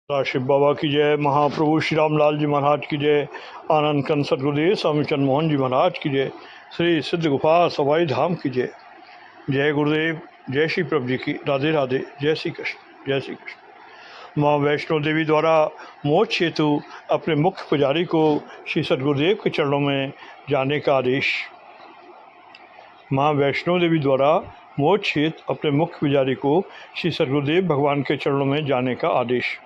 शिव बाबा की जय। महाप्रभु श्री रामलाल जी महाराज की जय। आनंद कंद सदगुरुदेव स्वामी चंद्र मोहन जी महाराज की जय। श्री सिद्ध गुफा सवाई धाम की जय। जय गुरुदेव। जय श्री प्रभु जी की। राधे राधे। जय श्री कृष्ण। जय श्री कृष्ण। माँ वैष्णो देवी द्वारा मोक्ष हेतु अपने मुख्य पुजारी को श्री सदगुरुदेव के चरणों में जाने का आदेश। माँ वैष्णो देवी द्वारा मोक्ष हेतु अपने मुख्य पुजारी को श्री सदगुरुदेव भगवान के चरणों में जाने का आदेश।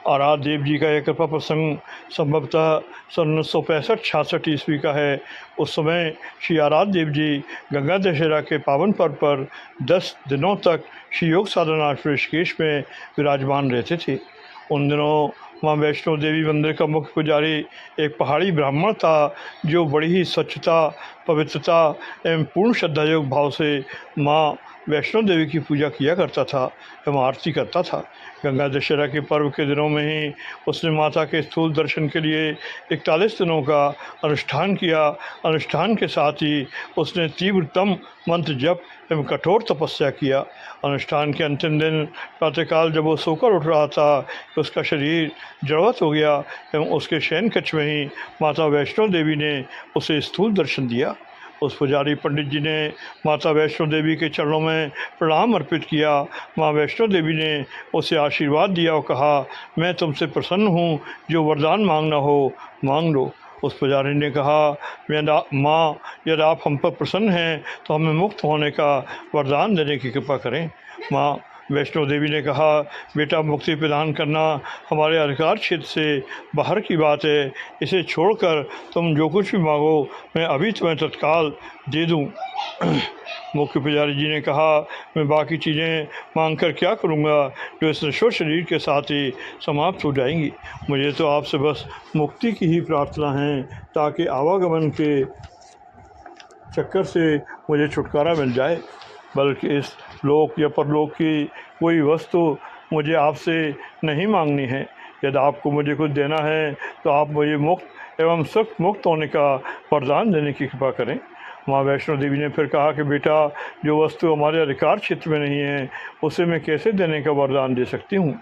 आराध्य देव जी का यह कृपा प्रसंग संभवतः सन 1965-66 ईस्वी का है। उस समय श्री आराध्य देव जी गंगा दशहरा के पावन पर्व पर 10 दिनों तक श्री योग साधना ऋषिकेश में विराजमान रहते थे। उन दिनों माँ वैष्णो देवी मंदिर का मुख्य पुजारी एक पहाड़ी ब्राह्मण था, जो बड़ी ही स्वच्छता, पवित्रता एवं पूर्ण श्रद्धायोग भाव से माँ वैष्णो देवी की पूजा किया करता था एवं आरती करता था। गंगा दशहरा के पर्व के दिनों में ही उसने माता के स्थूल दर्शन के लिए 41 दिनों का अनुष्ठान किया। अनुष्ठान के साथ ही उसने तीव्रतम मंत्र जप एवं कठोर तपस्या किया। अनुष्ठान के अंतिम दिन प्रातःकाल जब वो सोकर उठ रहा था तो उसका शरीर जड़वत हो गया एवं उसके शयन कक्ष में ही माता वैष्णो देवी ने उसे स्थूल दर्शन दिया। उस पुजारी पंडित जी ने माता वैष्णो देवी के चरणों में प्रणाम अर्पित किया। माँ वैष्णो देवी ने उसे आशीर्वाद दिया और कहा, मैं तुमसे प्रसन्न हूँ, जो वरदान मांगना हो मांग लो। उस पुजारी ने कहा, माँ यदि आप हम पर प्रसन्न हैं तो हमें मुक्त होने का वरदान देने की कृपा करें। माँ वैष्णो देवी ने कहा, बेटा मुक्ति प्रदान करना हमारे अधिकार क्षेत्र से बाहर की बात है। इसे छोड़कर तुम जो कुछ भी मांगो मैं अभी तुम्हें तत्काल दे दूँ। मुख्य पुजारी जी ने कहा, मैं बाकी चीज़ें मांगकर क्या करूँगा जो इस नश्वर शरीर के साथ ही समाप्त हो जाएंगी। मुझे तो आपसे बस मुक्ति की ही प्रार्थना है, ताकि आवागमन के चक्कर से मुझे छुटकारा मिल जाए। बल्कि इस लोक या परलोक की कोई वस्तु मुझे आपसे नहीं मांगनी है। यदि आपको मुझे कुछ देना है तो आप मुझे मुक्त एवं सुख मुक्त होने का वरदान देने की कृपा करें। माँ वैष्णो देवी ने फिर कहा कि बेटा, जो वस्तु हमारे अधिकार क्षेत्र में नहीं है उसे मैं कैसे देने का वरदान दे सकती हूँ।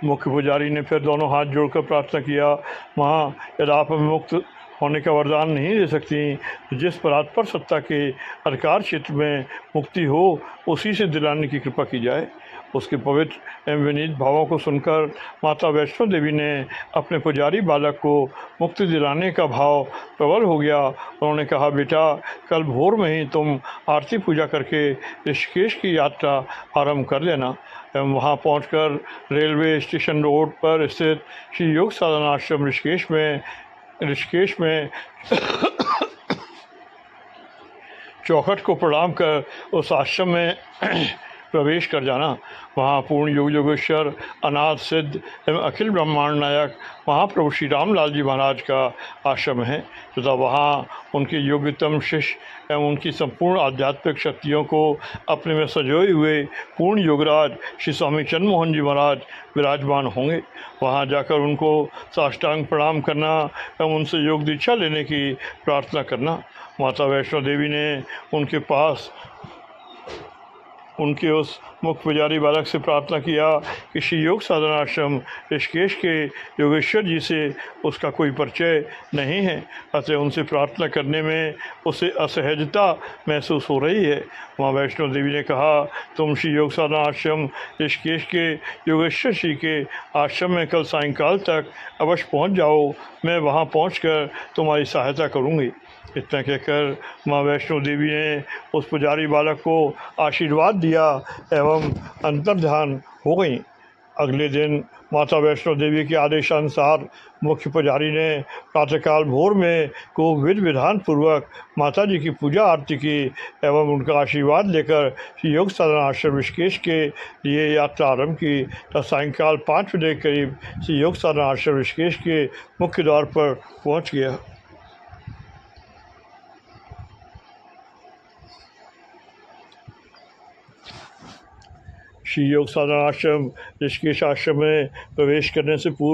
मुख्य पुजारी ने फिर दोनों हाथ जोड़कर प्रार्थना किया, माँ यदि आप हमें मुक्त होने का वरदान नहीं दे सकती तो जिस परात्पर सत्ता के अधिकार क्षेत्र में मुक्ति हो उसी से दिलाने की कृपा की जाए। उसके पवित्र एवं विनीत भावों को सुनकर माता वैष्णो देवी ने अपने पुजारी बालक को मुक्ति दिलाने का भाव प्रबल हो गया। उन्होंने कहा, बेटा कल भोर में ही तुम आरती पूजा करके ऋषिकेश की यात्रा आरंभ कर देना एवं वहाँ पहुंचकर रेलवे स्टेशन रोड पर स्थित श्री योग साधना आश्रम ऋषिकेश में चौखट को प्रणाम कर उस आश्रम में प्रवेश कर जाना। वहाँ पूर्ण योग योगेश्वर अनाथ सिद्ध एवं अखिल ब्रह्मांड नायक महाप्रभु श्री रामलाल जी महाराज का आश्रम है तथा वहाँ उनके योग्यतम शिष्य एवं उनकी संपूर्ण आध्यात्मिक शक्तियों को अपने में सजोए हुए पूर्ण योगराज श्री स्वामी चंद्र मोहन जी महाराज विराजमान होंगे। वहाँ जाकर उनको साष्टांग प्रणाम करना एवं उनसे योग दीक्षा लेने की प्रार्थना करना। माता वैष्णो देवी ने उनके पास उनके उस मुख्य पुजारी बालक से प्रार्थना किया कि श्री योग साधना आश्रम ऋषिकेश के योगेश्वर जी से उसका कोई परिचय नहीं है, अतः उनसे प्रार्थना करने में उसे असहजता महसूस हो रही है। माँ वैष्णो देवी ने कहा, तुम श्री योग साधना आश्रम ऋषिकेश के योगेश्वर जी के आश्रम में कल सायंकाल तक अवश्य पहुँच जाओ। मैं वहाँ पहुँचकर तुम्हारी सहायता करूँगी। इतना कहकर माँ वैष्णो देवी ने उस पुजारी बालक को आशीर्वाद दिया एवं अंतर्ध्यान हो गई। अगले दिन माता वैष्णो देवी के आदेशानुसार मुख्य पुजारी ने प्रातःकाल भोर में को विधि विधान पूर्वक माता जी की पूजा आरती की एवं उनका आशीर्वाद लेकर श्री योग साधना आश्रम ऋषिकेश के लिए यात्रा आरंभ की तथा सायंकाल 5 बजे के करीब श्री योग साधना आश्रम ऋषिकेश के मुख्य द्वार पर पहुँच गया। श्री योग साधना आश्रम ऋषिकेश आश्रम में प्रवेश करने से पूर्व